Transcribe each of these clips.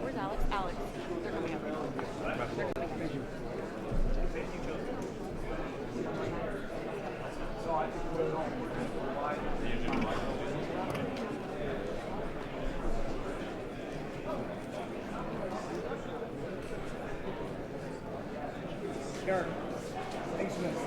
Where's Alex? Alex. They're coming up. They're coming up. Karen, thanks, Smith.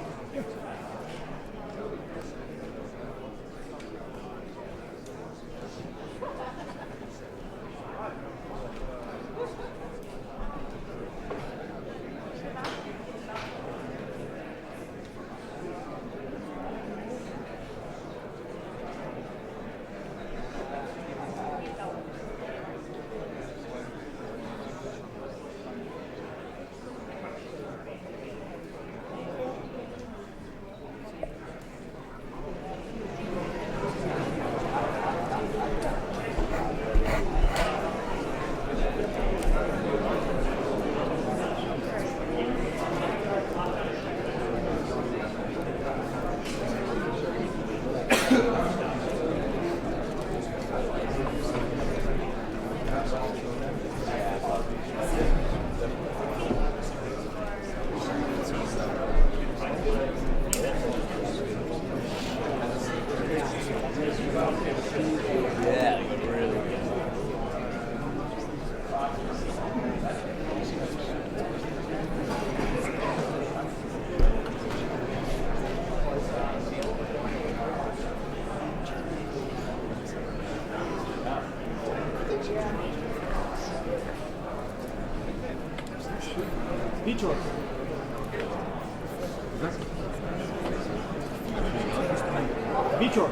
Detroit. Detroit.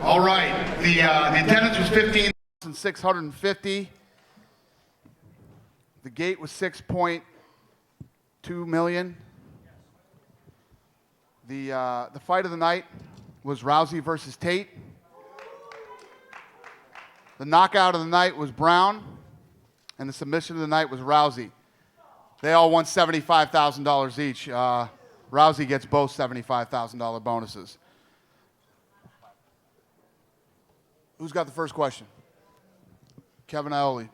All right, the attendance was 15,650. The gate was 6.2 million. The fight of the night was Rousey versus Tate. The knockout of the night was Brown, and the submission of the night was Rousey. They all won $75,000 each. Rousey gets both $75,000 bonuses. Who's got the first question? Kevin Ioli.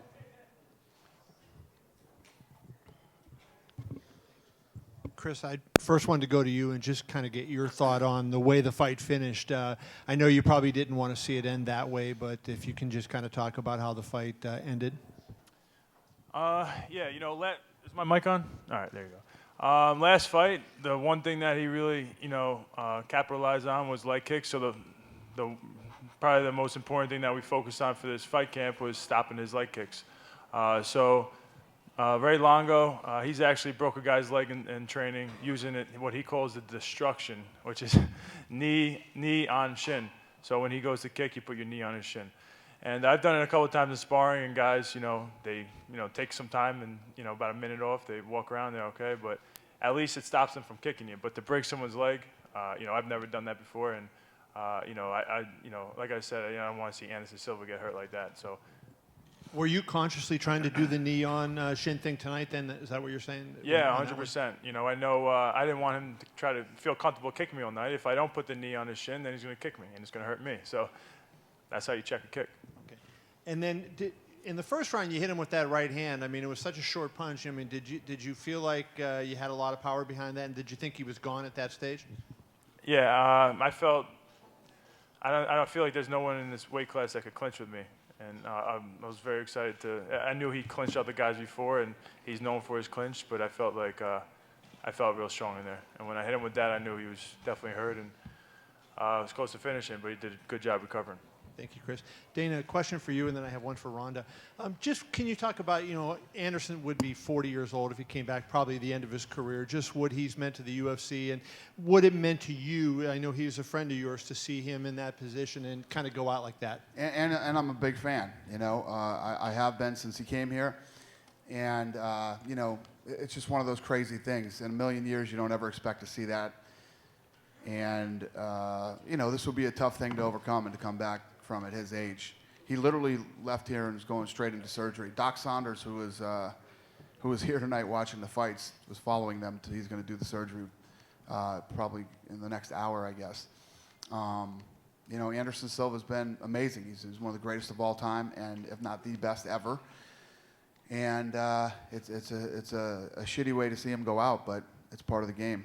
Chris, I first wanted to go to you and just kind of get your thought on the way the fight finished. I know you probably didn't want to see it end that way, but if you can just kind of talk about how the fight ended. Yeah, you know, is my mic on? All right, there you go. Last fight, the one thing that he really, capitalized on was leg kicks. So probably the most important thing that we focused on for this fight camp was stopping his leg kicks. Ray Longo, he's actually broke a guy's leg in training using it, what he calls the destruction, which is knee on shin. So when he goes to kick, you put your knee on his shin. And I've done it a couple of times in sparring, and guys, they take some time and about a minute off, they walk around, they're okay, but at least it stops them from kicking you. But to break someone's leg, I've never done that before, and like I said, I don't want to see Anderson Silva get hurt like that. So Were you consciously trying to do the knee on shin thing tonight? Then is that what you're saying? Yeah, On that one? 100%. You know, I know I didn't want him to try to feel comfortable kicking me all night. If I don't put the knee on his shin, then he's going to kick me, and it's going to hurt me. So that's how you check a kick. Okay. And then in the first round, you hit him with that right hand. I mean, it was such a short punch. I mean, did you feel like you had a lot of power behind that, and did you think he was gone at that stage? Yeah, I felt. I don't feel like there's no one in this weight class that could clinch with me, and I was very excited to. I knew he clinched other guys before, and he's known for his clinch, but I felt like I felt real strong in there. And when I hit him with that, I knew he was definitely hurt, and I was close to finishing, but he did a good job recovering. Thank you, Chris. Dana, a question for you, and then I have one for Rhonda. Just can you talk about, Anderson would be 40 years old if he came back, probably the end of his career, just what he's meant to the UFC and what it meant to you. I know he was a friend of yours to see him in that position and kind of go out like that. And I'm a big fan. I have been since he came here. And, it's just one of those crazy things. In a million years, you don't ever expect to see that. And, this will be a tough thing to overcome and to come back from at his age. He literally left here and was going straight into surgery. Doc Saunders, who was here tonight watching the fights, was following them. He's going to do the surgery probably in the next hour, I guess. Anderson Silva's been amazing. He's one of the greatest of all time, and if not the best ever. And it's a shitty way to see him go out, but it's part of the game.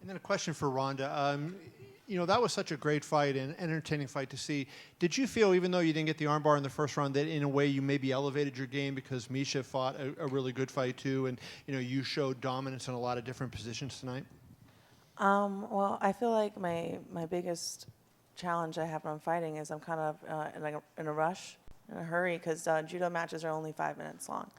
And then a question for Rhonda. That was such a great fight and entertaining fight to see. Did you feel, even though you didn't get the armbar in the first round, that in a way you maybe elevated your game because Misha fought a really good fight too, and you showed dominance in a lot of different positions tonight? Well, I feel like my biggest challenge I have when I'm fighting is I'm kind of in a rush, in a hurry, because judo matches are only 5 minutes long.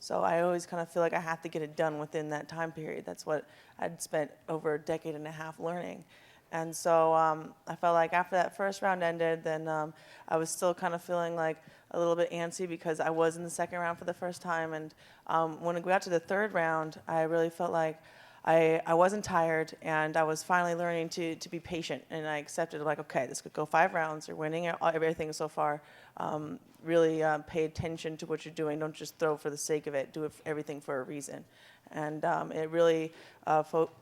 So I always kind of feel like I have to get it done within that time period. That's what I'd spent over a decade and a half learning. And so I felt like after that first round ended, then I was still kind of feeling like a little bit antsy because I was in the second round for the first time. And when we got to the third round, I really felt like I wasn't tired, and I was finally learning to be patient. And I accepted, like, okay, this could go 5 rounds. You're winning everything so far. Really pay attention to what you're doing. Don't just throw for the sake of it. Do everything for a reason. And it really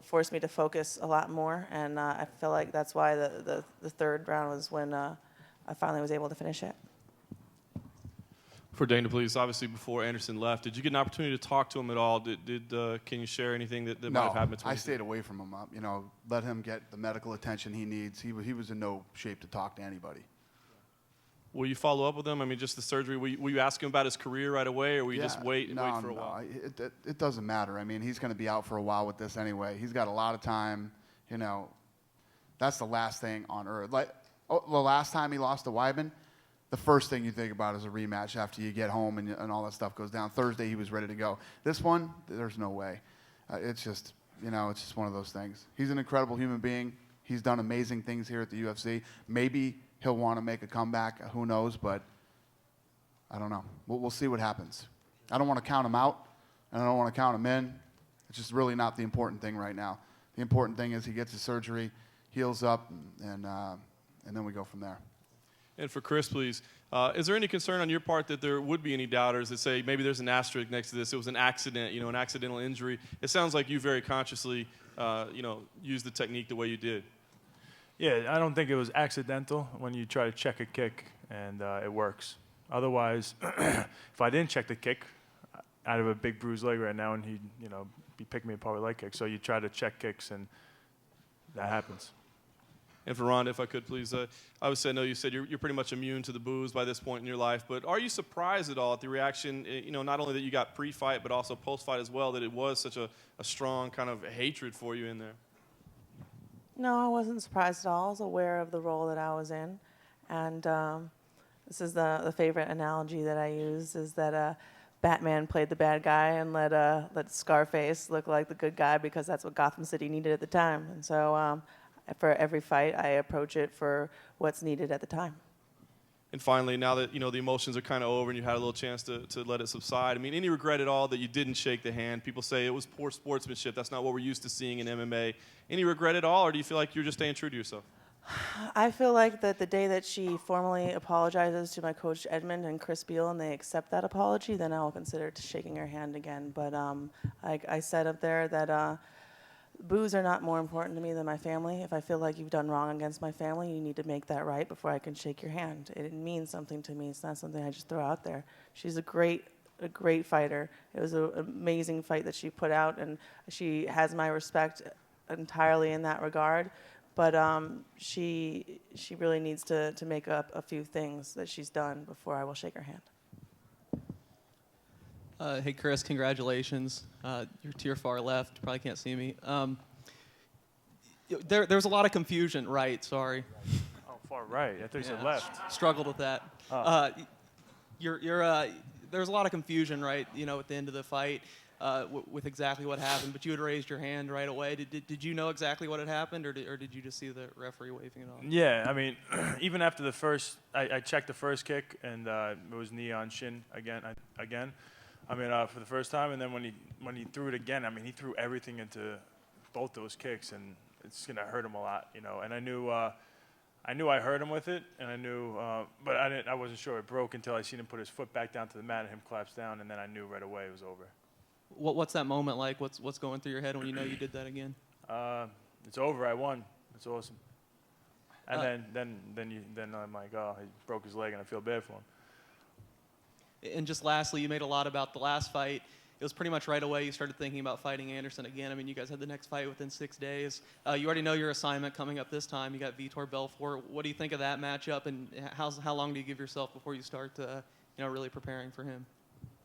forced me to focus a lot more. And I feel like that's why the third round was when I finally was able to finish it. For Dana, please. Obviously, before Anderson left, did you get an opportunity to talk to him at all? Can you share anything that might have happened between I stayed away from him. Let him get the medical attention he needs. He was in no shape to talk to anybody. Will you follow up with him? I mean, just the surgery. Will you ask him about his career right away, or will you just wait for a while? It doesn't matter. I mean, he's going to be out for a while with this anyway. He's got a lot of time. That's the last thing on earth. Like the last time he lost to Weidman, the first thing you think about is a rematch after you get home and all that stuff goes down. Thursday, he was ready to go. This one, there's no way. It's just one of those things. He's an incredible human being. He's done amazing things here at the UFC. Maybe he'll want to make a comeback. Who knows? But I don't know. We'll see what happens. I don't want to count him out, and I don't want to count him in. It's just really not the important thing right now. The important thing is he gets his surgery, heals up, and then we go from there. And for Chris, please, is there any concern on your part that there would be any doubters that say maybe there's an asterisk next to this? It was an accident, an accidental injury. It sounds like you very consciously, used the technique the way you did. Yeah, I don't think it was accidental when you try to check a kick and it works. Otherwise, if I didn't check the kick, I'd have a big bruised leg right now, and he'd be picking me apart with leg kicks. So you try to check kicks, and that happens. And for Rhonda, if I could, please. Obviously, I know you said you're pretty much immune to the booze by this point in your life, but are you surprised at all at the reaction, not only that you got pre-fight, but also post-fight as well, that it was such a strong kind of hatred for you in there? No, I wasn't surprised at all. I was aware of the role that I was in. And this is the favorite analogy that I use, is that Batman played the bad guy and let Scarface look like the good guy because that's what Gotham City needed at the time. And so for every fight, I approach it for what's needed at the time. And finally, now that the emotions are kind of over and you had a little chance to let it subside, I mean, any regret at all that you didn't shake the hand? People say it was poor sportsmanship. That's not what we're used to seeing in MMA. Any regret at all, or do you feel like you're just staying true to yourself? I feel like that the day that she formally apologizes to my coach Edmund and Chris Beal and they accept that apology, then I will consider shaking her hand again. But like I said up there that boos are not more important to me than my family. If I feel like you've done wrong against my family, you need to make that right before I can shake your hand. It means something to me. It's not something I just throw out there. She's a great fighter. It was an amazing fight that she put out, and she has my respect entirely in that regard. But she really needs to make up a few things that she's done before I will shake her hand. Hey, Chris, congratulations. You're to your far left. Probably can't see me. There was a lot of confusion, right? Sorry. Oh, far right. I thought you said left. Struggled with that. Oh. There was a lot of confusion, right? At the end of the fight, with exactly what happened. But you had raised your hand right away. Did you know exactly what had happened, or did you just see the referee waving it off? Yeah, I mean, even after the first, I checked the first kick, and it was knee on shin again. I mean, for the first time, and then when he threw it again, I mean, he threw everything into both those kicks, and it's gonna hurt him a lot, And I knew I hurt him with it, and I knew, but I wasn't sure it broke until I seen him put his foot back down to the mat and him collapse down, and then I knew right away it was over. What's that moment like? What's going through your head when you know you did that again? It's over. I won. It's awesome. And then I'm like, oh, he broke his leg, and I feel bad for him. And just lastly, you made a lot about the last fight. It was pretty much right away you started thinking about fighting Anderson again. I mean, you guys had the next fight within 6 days. You already know your assignment coming up this time. You got Vitor Belfort. What do you think of that matchup, and how long do you give yourself before you start really preparing for him?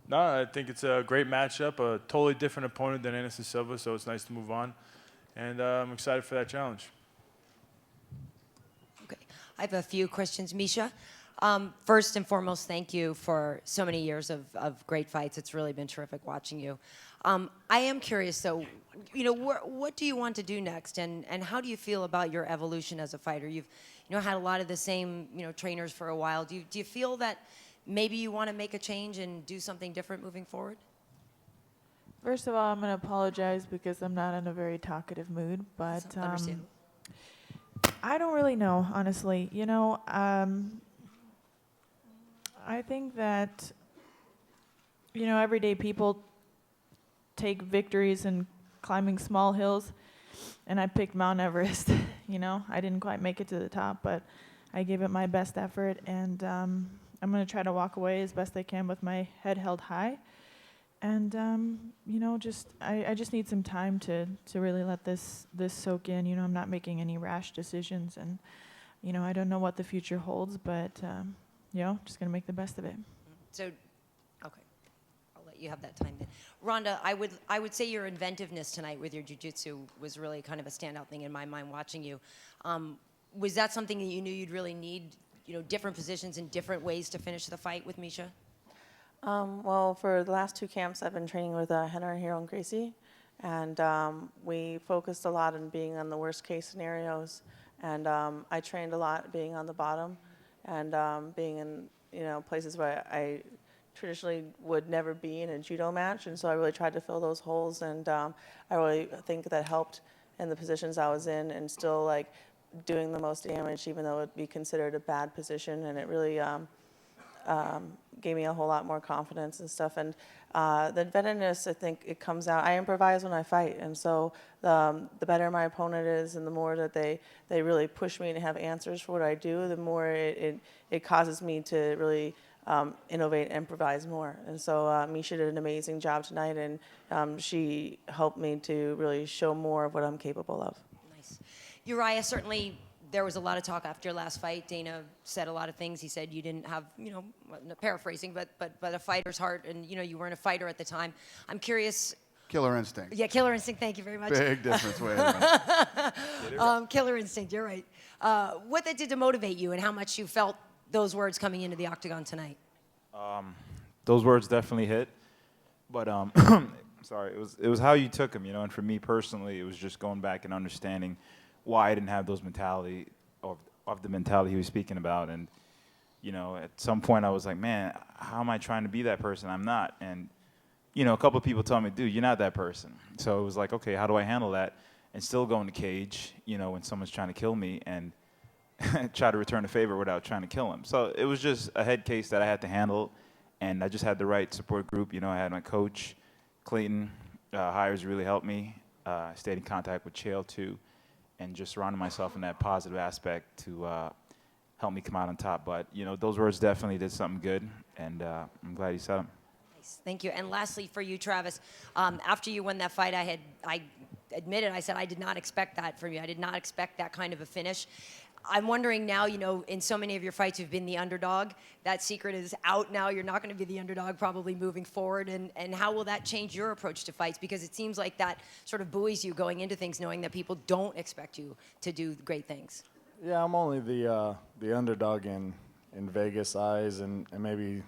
No, I think it's a great matchup, a totally different opponent than Anderson Silva, so it's nice to move on. And I'm excited for that challenge. Okay. I have a few questions, Misha. First and foremost, thank you for so many years of great fights. It's really been terrific watching you. I am curious, though, what do you want to do next, and how do you feel about your evolution as a fighter? You've had a lot of the same trainers for a while. Do you feel that maybe you want to make a change and do something different moving forward? First of all, I'm going to apologize because I'm not in a very talkative mood, but Understandable. I don't really know, honestly. I think that, everyday people take victories in climbing small hills, and I picked Mount Everest. I didn't quite make it to the top, but I gave it my best effort, and I'm going to try to walk away as best I can with my head held high. And, I just need some time to really let this soak in. I'm not making any rash decisions, and, I don't know what the future holds, but, just going to make the best of it. So, okay, I'll let you have that time then. Rhonda, I would say your inventiveness tonight with your jiu-jitsu was really kind of a standout thing in my mind watching you. Was that something that you knew you'd really need, different positions and different ways to finish the fight with Misha? Well, for the last 2 camps, I've been training with Henry Hero and Gracie, and we focused a lot on being on the worst case scenarios, and I trained a lot being on the bottom, and being in places where I traditionally would never be in a judo match, and so I really tried to fill those holes, and I really think that helped in the positions I was in, and still doing the most damage, even though it would be considered a bad position, and it really gave me a whole lot more confidence and stuff. And the inventiveness, I think it comes out. I improvise when I fight, and so the better my opponent is, and the more that they really push me to have answers for what I do, the more it causes me to really innovate and improvise more. And so Misha did an amazing job tonight, and she helped me to really show more of what I'm capable of. Nice. Uriah, certainly there was a lot of talk after your last fight. Dana said a lot of things. He said you didn't have, paraphrasing, but a fighter's heart, and you weren't a fighter at the time. I'm curious. Killer instinct. Yeah, killer instinct. Thank you very much. Big difference. Wait a minute. Killer instinct. You're right. What that did to motivate you, and how much you felt those words coming into the octagon tonight? Those words definitely hit, but sorry, it was how you took them, And for me personally, it was just going back and understanding why I didn't have those mentality of the mentality he was speaking about. And, at some point I was like, man, how am I trying to be that person? I'm not. And, a couple of people told me, dude, you're not that person. So it was like, okay, how do I handle that and still go in the cage, when someone's trying to kill me? And try to return the favor without trying to kill him. So it was just a head case that I had to handle, and I just had the right support group. You know, I had my coach, Clayton. Hires really helped me. I stayed in contact with Chael too, and just surrounded myself in that positive aspect to help me come out on top. But you know, those words definitely did something good, and I'm glad you said them. Nice. Thank you. And lastly, for you, Travis, after you won that fight, I admitted, I said I did not expect that from you. I did not expect that kind of a finish. I'm wondering now, you know, in so many of your fights, you've been the underdog. That secret is out now. You're not going to be the underdog probably moving forward. And how will that change your approach to fights? Because it seems like that sort of buoys you going into things, knowing that people don't expect you to do great things. Yeah, I'm only the underdog in Vegas' eyes, and maybe,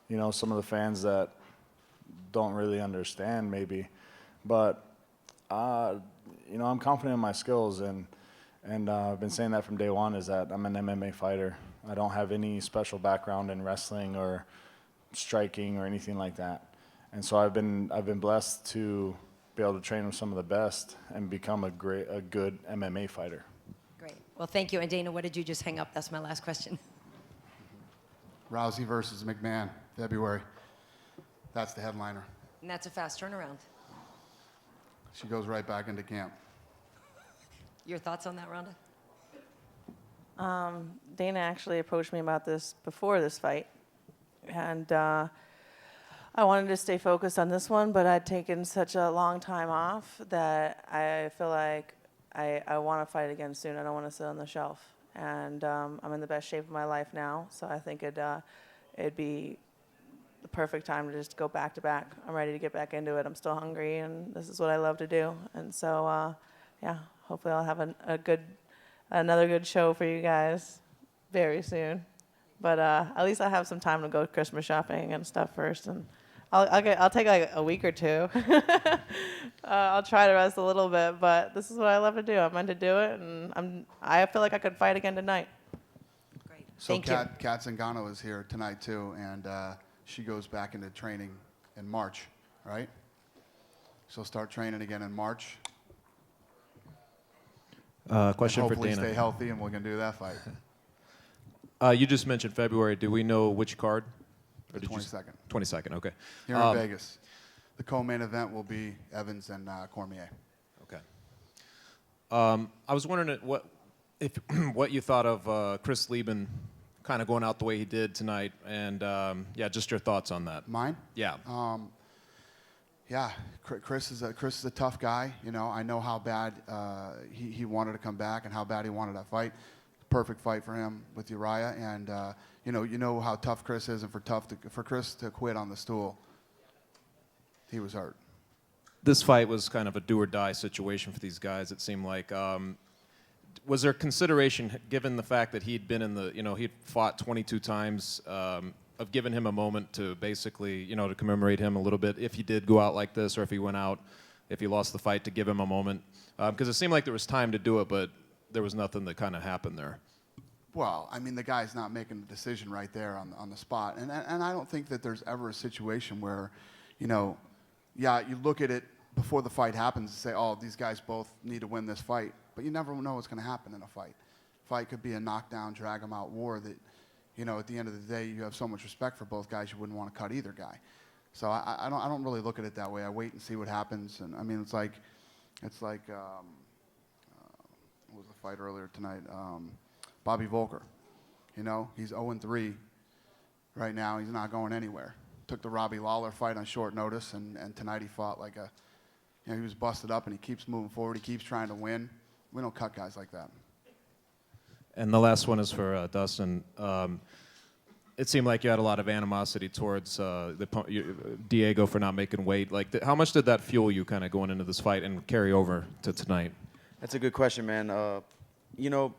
you know, some of the fans that don't really understand maybe. But, you know, I'm confident in my skills, and I've been saying that from day one, is that I'm an MMA fighter. I don't have any special background in wrestling or striking or anything like that. And so I've been blessed to be able to train with some of the best and become a good MMA fighter. Great. Well, thank you. And Dana, what did you just hang up? That's my last question. Rousey versus McMahon, February. That's the headliner. And that's a fast turnaround. She goes right back into camp. Your thoughts on that, Rhonda? Dana actually approached me about this before this fight, and I wanted to stay focused on this one, but I'd taken such a long time off that I feel like I want to fight again soon. I don't want to sit on the shelf, and I'm in the best shape of my life now, so I think it'd be the perfect time to just go back to back. I'm ready to get back into it. I'm still hungry, and this is what I love to do, and so yeah. Hopefully I'll have another good show for you guys very soon. But at least I have some time to go Christmas shopping and stuff first, and I'll take like a week or two. I'll try to rest a little bit, but this is what I love to do. I'm meant to do it, and I feel like I could fight again tonight. Great. So Thank you. Kat Zingano is here tonight too, and she goes back into training in March, right? She'll start training again in March. Question and for hopefully Dana. stay healthy, and we're gonna do that fight. You just mentioned February. Do we know which card? The 22nd. 22nd. Okay. Here in Vegas. The co-main event will be Evans and Cormier. Okay. I was wondering what you thought of Chris Lieben kind of going out the way he did tonight, and yeah, just your thoughts on that. Mine? Yeah. Yeah, Chris is a tough guy. You know, I know how bad he wanted to come back and how bad he wanted that fight. Perfect fight for him with Uriah, and you know how tough Chris is, and for Chris to quit on the stool, he was hurt. This fight was kind of a do or die situation for these guys. It seemed like. Was there consideration, given the fact that he'd been in the, you know, he'd fought 22 times? Of giving him a moment to basically, you know, to commemorate him a little bit if he did go out like this, or if he went out, if he lost the fight, to give him a moment? Because it seemed like there was time to do it, but there was nothing that kind of happened there. Well, I mean, the guy's not making the decision right there on the spot. And I don't think that there's ever a situation where, you know, yeah, you look at it before the fight happens and say, oh, these guys both need to win this fight. But you never know what's going to happen in a fight. Fight could be a knockdown, drag-'em-out war that, you know, at the end of the day, you have so much respect for both guys, you wouldn't want to cut either guy. So I don't really look at it that way. I wait and see what happens. And I mean, it's like what was the fight earlier tonight? Bobby Volker. You know, he's 0-3 right now. He's not going anywhere. Took the Robbie Lawler fight on short notice, and tonight he fought like a, you know, he was busted up, and he keeps moving forward. He keeps trying to win. We don't cut guys like that. And the last one is for Dustin. It seemed like you had a lot of animosity towards Diego for not making weight. Like, how much did that fuel you kind of going into this fight and carry over to tonight? That's a good question, man. You know,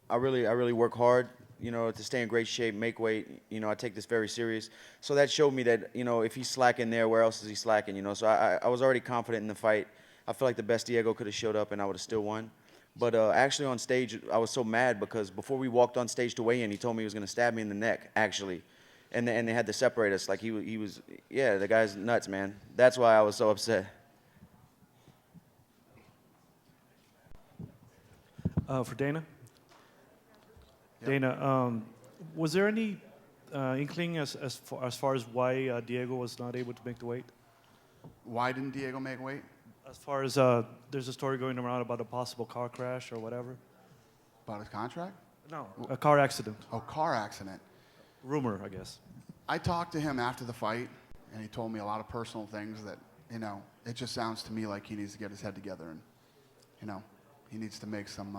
I really work hard, you know, to stay in great shape, make weight. You know, I take this very serious. So that showed me that, you know, if he's slacking there, where else is he slacking? You know, so I was already confident in the fight. I feel like the best Diego could have showed up, and I would have still won. But actually on stage, I was so mad because before we walked on stage to weigh in, he told me he was going to stab me in the neck, actually. And they had to separate us. Like, he was, yeah, the guy's nuts, man. That's why I was so upset. For Dana? Dana, was there any inkling as far as why Diego was not able to make the weight? Why didn't Diego make weight? As far as there's a story going around about a possible car crash or whatever. About his contract? No, a car accident. Oh, car accident. Rumor, I guess. I talked to him after the fight, and he told me a lot of personal things that, you know, it just sounds to me like he needs to get his head together and, you know, he needs to make some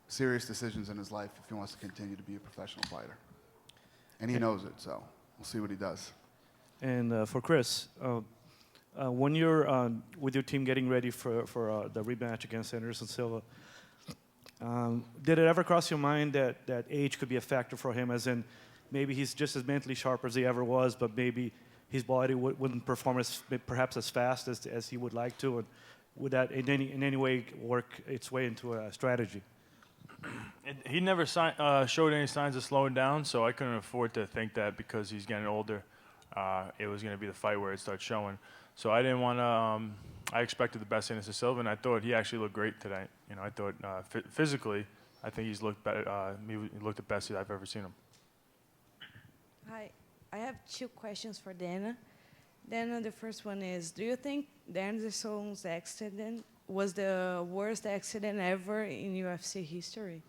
serious decisions in his life if he wants to continue to be a professional fighter. And he knows it, so we'll see what he does. And for Chris, when you're with your team getting ready for the rematch against Anderson Silva, did it ever cross your mind that age could be a factor for him, as in maybe he's just as mentally sharp as he ever was, but maybe his body wouldn't perform perhaps as fast as he would like to, and would that in any way work its way into a strategy? He never showed any signs of slowing down, so I couldn't afford to think that because he's getting older, it was going to be the fight where it starts showing. So I didn't want to. I expected the best Anderson Silva, and I thought he actually looked great today. You know, I thought physically, I think he's looked better. He looked the best I've ever seen him. Hi, I have two questions for Dana. Dana, the first one is: do you think the Anderson's accident was the worst accident ever in UFC history?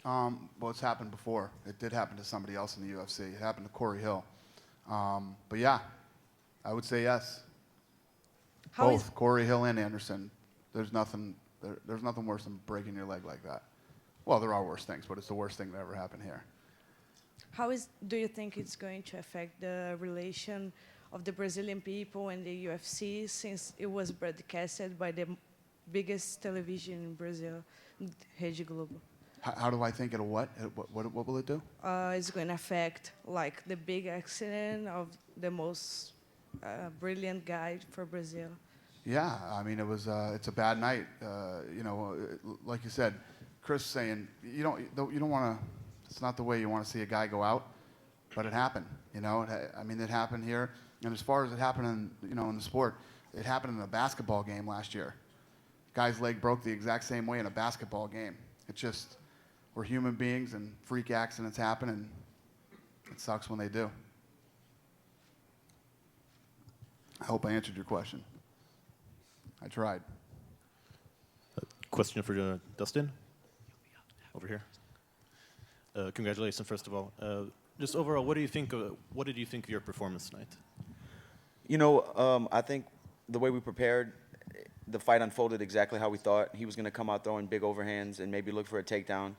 Well, it's happened before. It did happen to somebody else in the UFC. It happened to Corey Hill. But yeah, I would say yes. Both Corey Hill and Anderson. There's nothing worse than breaking your leg like that. Well, there are worse things, but it's the worst thing that ever happened here. Do you think it's going to affect the relation of the Brazilian people and the UFC, since it was broadcasted by the biggest television in Brazil, Rede Globo? How do I think it'll what? What will it do? It's going to affect like the big accident of the most brilliant guy for Brazil. Yeah, I mean it's a bad night. You know, like you said, Chris saying you don't want to. It's not the way you want to see a guy go out, but it happened. You know, it happened here. And as far as it happened in the sport, it happened in a basketball game last year. Guy's leg broke the exact same way in a basketball game. It's just, we're human beings and freak accidents happen, and it sucks when they do. I hope I answered your question. I tried. Question for Dustin. Over here. Congratulations, first of all. Just overall, what did you think of your performance tonight? You know, I think the way we prepared, the fight unfolded exactly how we thought. He was going to come out throwing big overhands and maybe look for a takedown.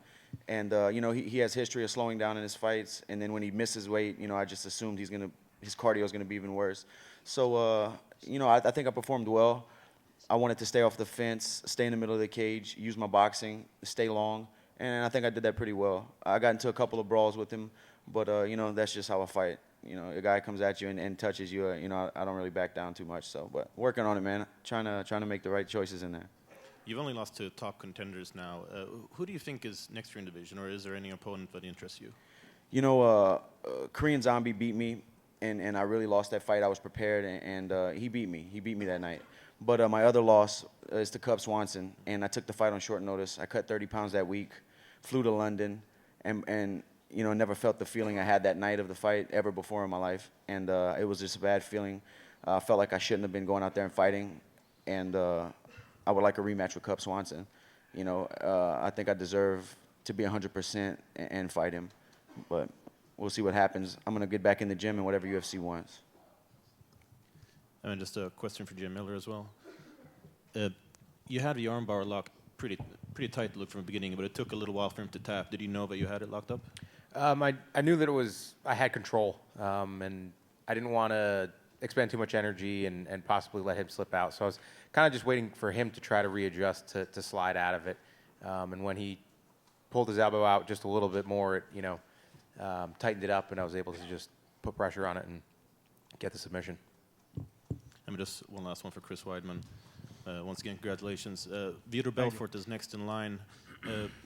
And, you know, he has history of slowing down in his fights. And then when he misses weight, you know, I just assumed his cardio is going to be even worse. So, you know, I think I performed well. I wanted to stay off the fence, stay in the middle of the cage, use my boxing, stay long. And I think I did that pretty well. I got into a couple of brawls with him, but, you know, that's just how I fight. You know, a guy comes at you and touches you, you know, I don't really back down too much. So, but working on it, man. Trying to make the right choices in there. You've only lost to top contenders now. Who do you think is next to your division, or is there any opponent that interests you? You know, Korean Zombie beat me, and I really lost that fight. I was prepared, and he beat me. He beat me that night. But my other loss is to Cub Swanson, and I took the fight on short notice. I cut 30 pounds that week, flew to London, and you know, never felt the feeling I had that night of the fight ever before in my life. And it was just a bad feeling. I felt like I shouldn't have been going out there and fighting. And I would like a rematch with Cub Swanson. You know, I think I deserve to be 100% and fight him. But we'll see what happens. I'm going to get back in the gym and whatever UFC wants. And just a question for Jim Miller as well. You had the armbar locked pretty tight to look from the beginning, but it took a little while for him to tap. Did you know that you had it locked up? I knew that I had control, and I didn't want to expend too much energy and possibly let him slip out. So I was kind of just waiting for him to try to readjust to slide out of it. And when he pulled his elbow out just a little bit more, it, you know, tightened it up, and I was able to just put pressure on it and get the submission. And just one last one for Chris Weidman. Once again, congratulations. Vitor Belfort is next in line.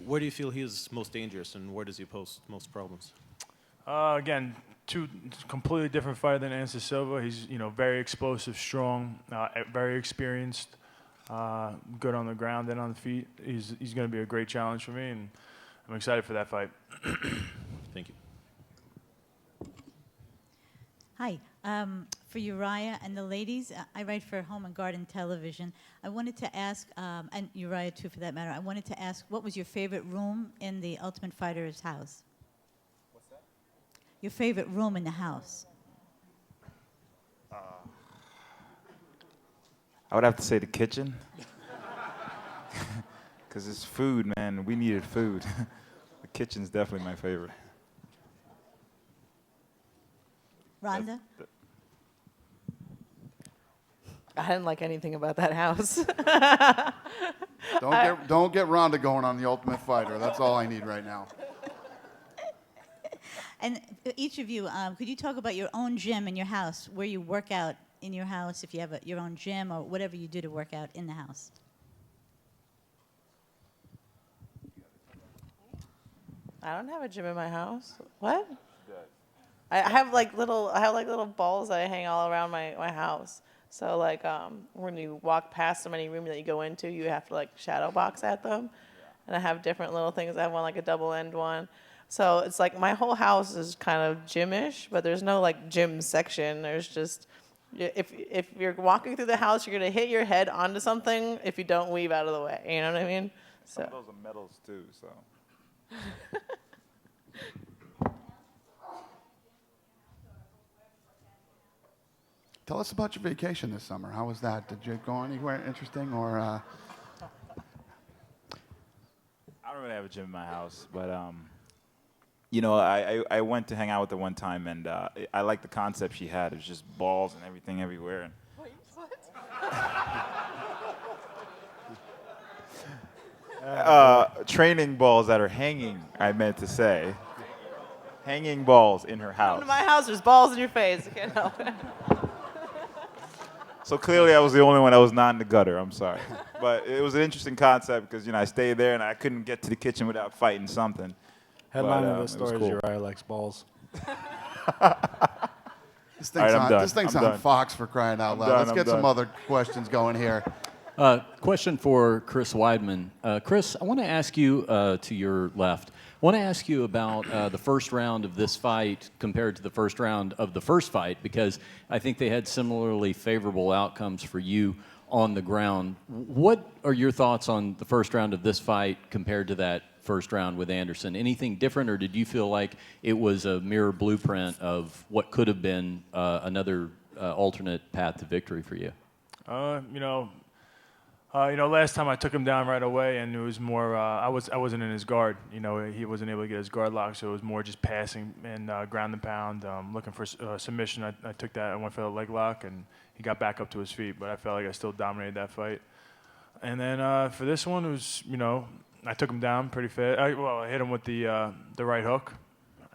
Where do you feel he is most dangerous, and where does he pose most problems? Again, two completely different fighter than Anderson Silva. He's very explosive, strong, very experienced. good on the ground and on the feet. He's going to be a great challenge for me, and I'm excited for that fight. Thank you. Hi. For Uriah and the ladies, I write for Home and Garden Television. I wanted to ask, and Uriah too for that matter, I wanted to ask, what was your favorite room in the Ultimate Fighter's house? What's that? Your favorite room in the house? I would have to say the kitchen. Because it's food, man. We needed food. The kitchen's definitely my favorite. Rhonda? I didn't like anything about that house. Don't get Rhonda going on the Ultimate Fighter. That's all I need right now. And each of you, could you talk about your own gym in your house, where you work out in your house, if you have your own gym or whatever you do to work out in the house? I don't have a gym in my house. What? I have like little balls that I hang all around my house. So like when you walk past any room that you go into, you have to like shadow box at them. And I have different little things. I have one like a double end one. So it's like my whole house is kind of gym-ish, but there's no like gym section. There's just if you're walking through the house, you're gonna hit your head onto something if you don't weave out of the way. You know what I mean? Some of those are metals too, so. Tell us about your vacation this summer. How was that? Did you go anywhere interesting or? I don't really have a gym in my house, but you know, I went to hang out with her one time, and I liked the concept she had. It was just balls and everything everywhere. And Wait, what? Training balls that are hanging, I meant to say. Hanging balls in her house. Come to my house, there's balls in your face. I can't help it. So clearly I was the only one that was not in the gutter. I'm sorry. But it was an interesting concept because, you know, I stayed there and I couldn't get to the kitchen without fighting something. Headline But, of the it was story cool. is Uriah likes balls. This thing's, All right, I'm on, done. this thing's I'm on done. Fox for crying out I'm loud. done, Let's I'm get some done. other questions going here. Question for Chris Weidman. Chris, I want to ask you to your left. I want to ask you about the first round of this fight compared to the first round of the first fight, because I think they had similarly favorable outcomes for you on the ground. What are your thoughts on the first round of this fight compared to that first round with Anderson? Anything different, or did you feel like it was a mirror blueprint of what could have been another alternate path to victory for you? Last time I took him down right away, and it was more. I wasn't in his guard. You know, he wasn't able to get his guard locked, so it was more just passing and ground and pound, looking for submission. I took that. I went for the leg lock, and he got back up to his feet. But I felt like I still dominated that fight. And then for this one, it was, I took him down pretty fast. I hit him with the right hook,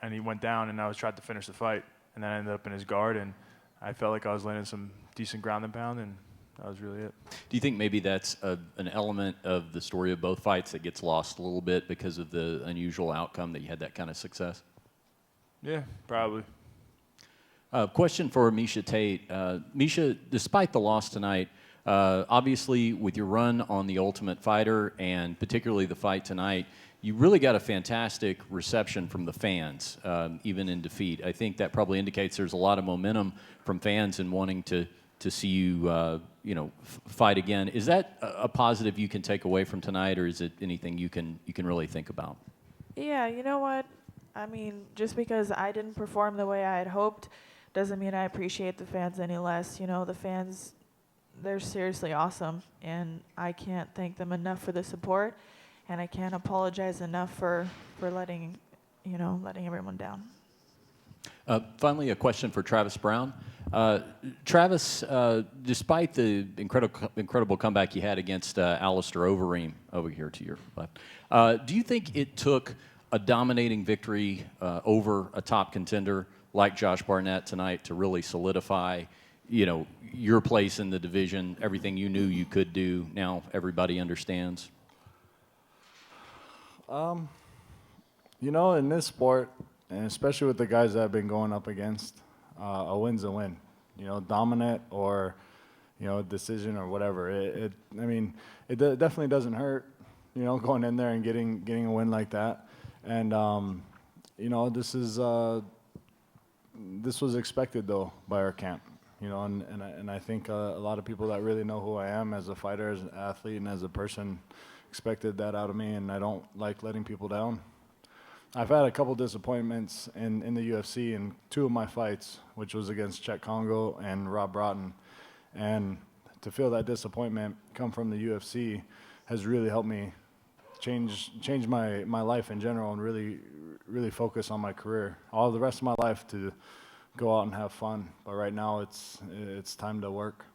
and he went down, and I was trying to finish the fight, and then I ended up in his guard, and I felt like I was landing some decent ground and pound, and that was really it. Do you think maybe that's an element of the story of both fights that gets lost a little bit because of the unusual outcome that you had that kind of success? Yeah, probably. Question for Miesha Tate. Miesha, despite the loss tonight, obviously with your run on The Ultimate Fighter and particularly the fight tonight, you really got a fantastic reception from the fans, even in defeat. I think that probably indicates there's a lot of momentum from fans in wanting to see you, fight again. Is that a positive you can take away from tonight, or is it anything you can really think about? Yeah, you know what? I mean, just because I didn't perform the way I had hoped doesn't mean I appreciate the fans any less. You know, the fans, they're seriously awesome, and I can't thank them enough for the support, and I can't apologize enough for letting everyone down. Finally, a question for Travis Brown. Travis, despite the incredible comeback you had against Alistair Overeem, over here to your left, do you think it took a dominating victory over a top contender like Josh Barnett tonight to really solidify, your place in the division, everything you knew you could do, now everybody understands? In this sport, and especially with the guys that I've been going up against, a win's a win. Dominant or, a decision or whatever. I mean, it definitely doesn't hurt, going in there and getting a win like that. And this was expected though by our camp, and I think a lot of people that really know who I am as a fighter, as an athlete, and as a person expected that out of me, and I don't like letting people down. I've had a couple disappointments in the UFC in 2 of my fights, which was against Chet Congo and Rob Broughton. And to feel that disappointment come from the UFC has really helped me change my life in general and really focus on my career. All the rest of my life to go out and have fun. But right now it's time to work.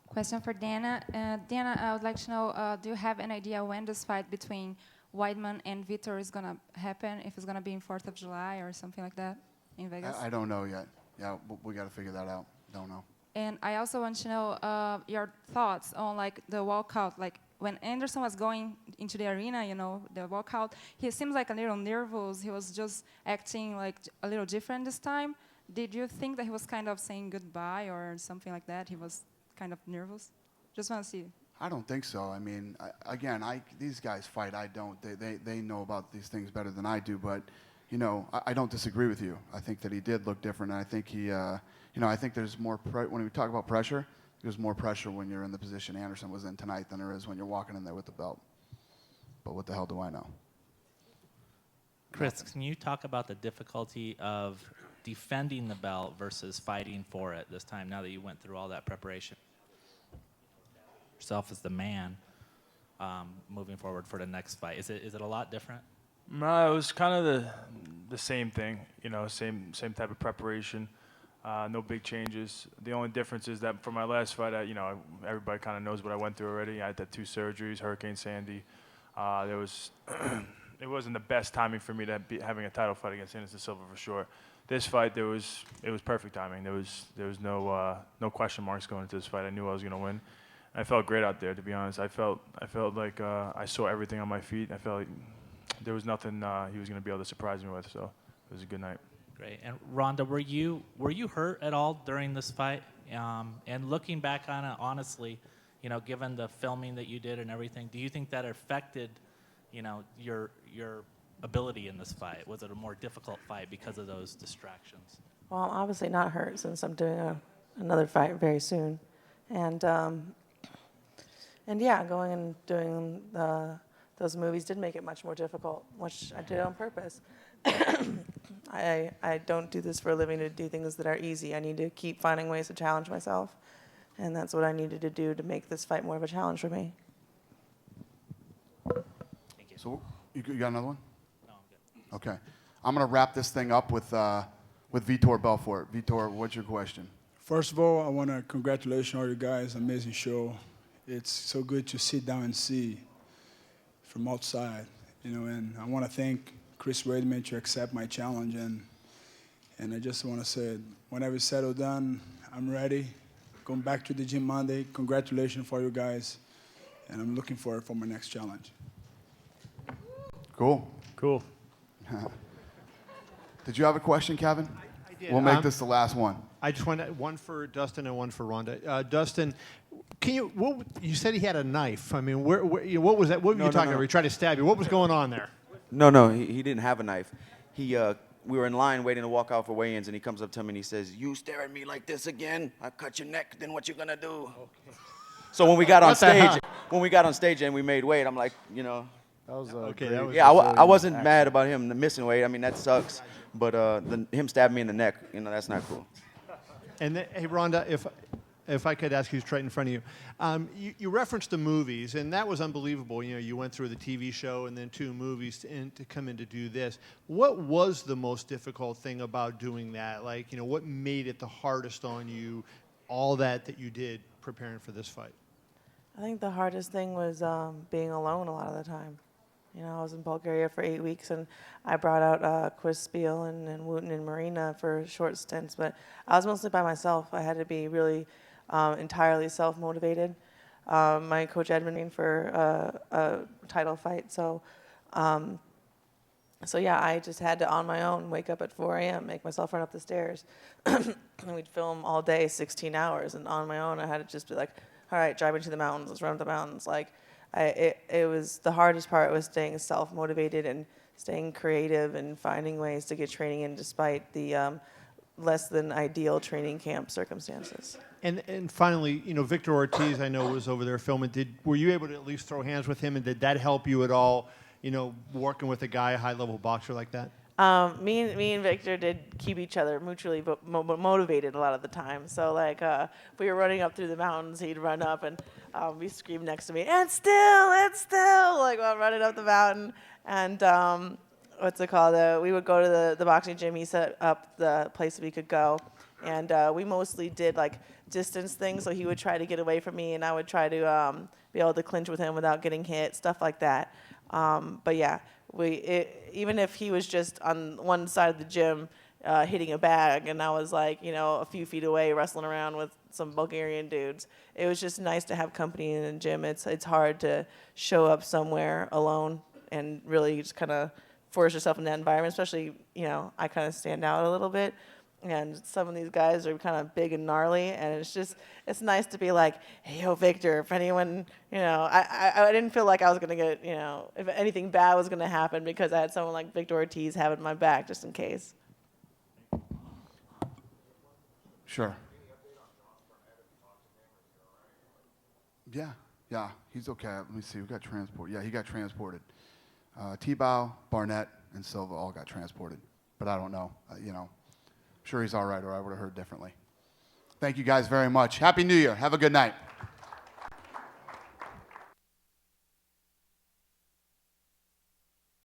Question for Dana. Dana, I would like to know, do you have an idea when this fight between Weidman and Vitor is going to happen, if it's going to be in 4th of July or something like that in Vegas? I don't know yet. Yeah, we got to figure that out. Don't know. And I also want to know your thoughts on like the walkout. Like when Anderson was going into the arena, the walkout, he seems like a little nervous. He was just acting like a little different this time. Did you think that he was kind of saying goodbye or something like that? He was kind of nervous? Just want to see. I don't think so. I mean, these guys fight. I don't. They know about these things better than I do. But, I don't disagree with you. I think that he did look different. And I think I think there's more, when we talk about pressure, there's more pressure when you're in the position Anderson was in tonight than there is when you're walking in there with the belt. But what the hell do I know? Chris, can you talk about the difficulty of defending the belt versus fighting for it this time, now that you went through all that preparation? Yourself as the man moving forward for the next fight. Is it a lot different? No, it was kind of the same thing, same type of preparation. No big changes. The only difference is that for my last fight, everybody kind of knows what I went through already. I had the 2 surgeries, Hurricane Sandy. It wasn't the best timing for me to be having a title fight against Anderson Silva for sure. This fight, it was perfect timing. There was no question marks going into this fight. I knew I was going to win. I felt great out there, to be honest. I felt like I saw everything on my feet. I felt like there was nothing he was going to be able to surprise me with. So it was a good night. Great. And Ronda, were you hurt at all during this fight? And looking back on it, honestly, given the filming that you did and everything, do you think that affected, your ability in this fight? Was it a more difficult fight because of those distractions? Well, I'm obviously not hurt since I'm doing another fight very soon, and yeah, going and doing those movies did make it much more difficult, which I did on purpose. I don't do this for a living to do things that are easy. I need to keep finding ways to challenge myself, and that's what I needed to do to make this fight more of a challenge for me. Thank you. So you got another one? No, I'm good. Okay. I'm going to wrap this thing up with Vitor Belfort. Vitor, what's your question? First of all, I want to congratulate all you guys. Amazing show. It's so good to sit down and see from outside, and I want to thank Chris Weidman to accept my challenge, and I just want to say, whenever it's settled down, I'm ready. Going back to the gym Monday. Congratulations for you guys, and I'm looking forward for my next challenge. Cool. Cool. Did you have a question, Kevin? I did. We'll make this the last one. I just want one for Dustin and one for Ronda. Dustin, you said he had a knife. I mean, what was that? What were you talking about? He tried to stab you. What was going on there? No, he didn't have a knife. We were in line waiting to walk out for weigh-ins, and he comes up to me and he says, "You stare at me like this again, I cut your neck, then what you gonna do?" Okay. So when we got on stage and we made weight, I'm like, That was okay. great. Yeah, I wasn't mad about him missing weight. I mean, that sucks. But him stabbing me in the neck, that's not cool. And hey, Ronda, if I could ask you straight in front of you, you referenced the movies, and that was unbelievable. You went through the TV show and then 2 movies to come in to do this. What was the most difficult thing about doing that? Like, what made it the hardest on you? All that you did preparing for this fight. I think the hardest thing was being alone a lot of the time. I was in Bulgaria for 8 weeks, and I brought out Chris Spiel and Wooten and Marina for short stints, but I was mostly by myself. I had to be really entirely self-motivated. My coach Edmund for a title fight, so So yeah, I just had to, on my own, wake up at 4 a.m., make myself run up the stairs. And we'd film all day, 16 hours. And on my own, I had to just be like, all right, drive into the mountains, let's run up the mountains. Like, it was, the hardest part was staying self-motivated and staying creative and finding ways to get training in despite the less than ideal training camp circumstances. And finally, you know, Victor Ortiz, I know, was over there filming. Were you able to at least throw hands with him, and did that help you at all, you know, working with a guy, a high-level boxer like that? Me and Victor did keep each other mutually motivated a lot of the time. So like, we were running up through the mountains, he'd run up and be scream next to me, and still, like while running up the mountain. And what's it called? We would go to the boxing gym. He set up the place we could go, and we mostly did like distance things. So he would try to get away from me, and I would try to be able to clinch with him without getting hit, stuff like that. But yeah, even if he was just on one side of the gym hitting a bag, and I was like, you know, a few feet away wrestling around with some Bulgarian dudes, it was just nice to have company in the gym. It's hard to show up somewhere alone and really just kind of force yourself in that environment, especially, you know, I kind of stand out a little bit. And some of these guys are kind of big and gnarly, and it's nice to be like, hey, yo, Victor, if anyone, you know, I didn't feel like I was going to get, you know, if anything bad was going to happen, because I had someone like Victor Ortiz having my back just in case. Sure. Yeah, he's okay. Let me see, we got transport. Yeah, he got transported. T-Bow, Barnett, and Silva all got transported, but I don't know, you know. Sure he's all right, or I would have heard differently. Thank you guys very much. Happy New Year. Have a good night.